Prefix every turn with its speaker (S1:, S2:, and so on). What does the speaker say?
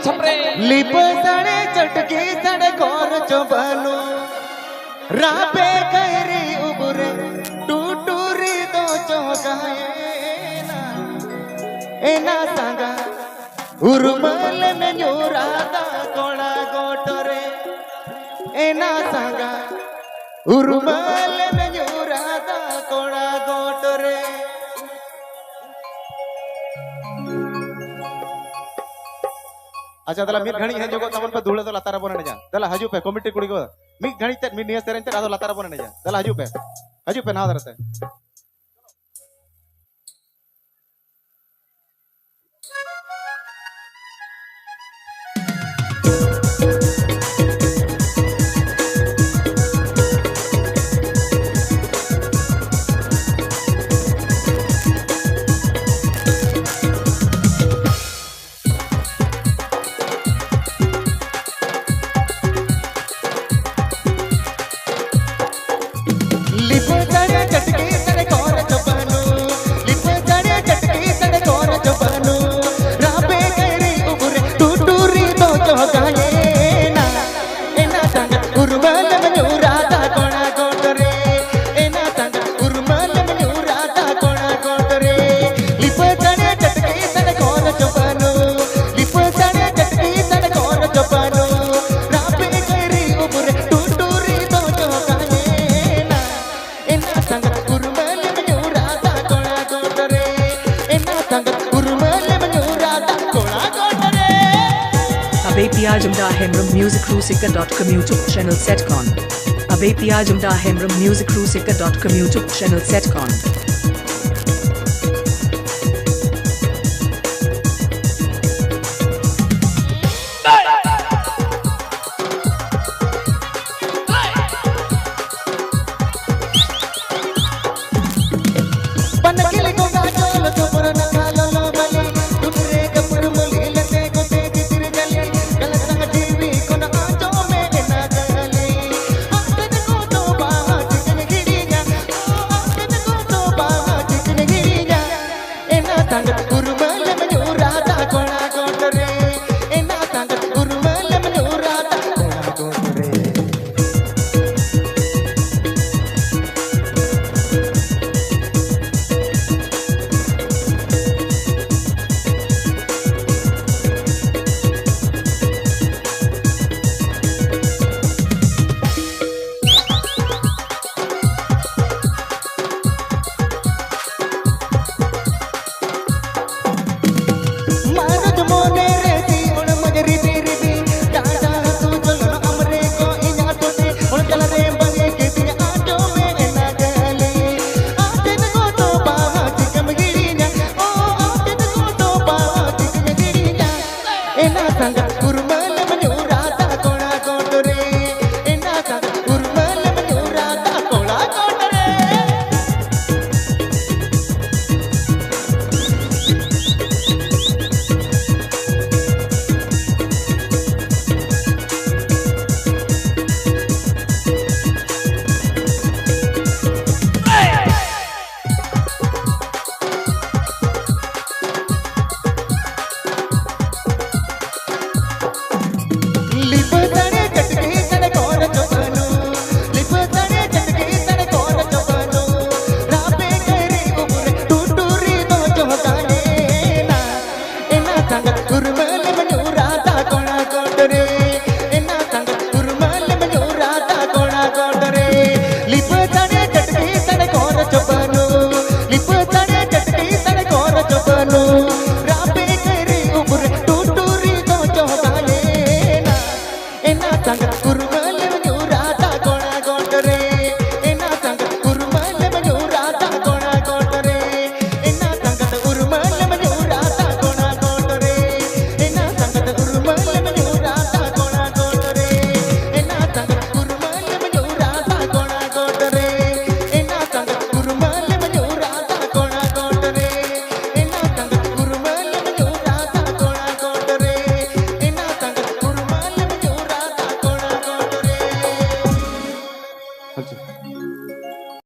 S1: छपरे
S2: lip सड़े चटकी सड़े गोर चबनो राबे कैरी उबरे टूटूरी दो चौकाएना एना सांगा उरुमल में न्यूरादा कोड़ा गोटरे एना सांगा उरुमल में न्यूरादा कोड़ा गोटरे अच्छा दला मीर घणी है जोगो तमन पे धूले तो लतारा बोने जा दला हजू पे कमिटी कुड़ी को मी घणी ते मी नियस तेरे ते आदो लतारा बोने जा दला हजू पे ना दरते
S3: Abepiyajumda Hemram Music Rusika.com YouTube channel setcon. Abepiyajumda Hemram Music Rusika.com YouTube channel setcon.
S2: Rabe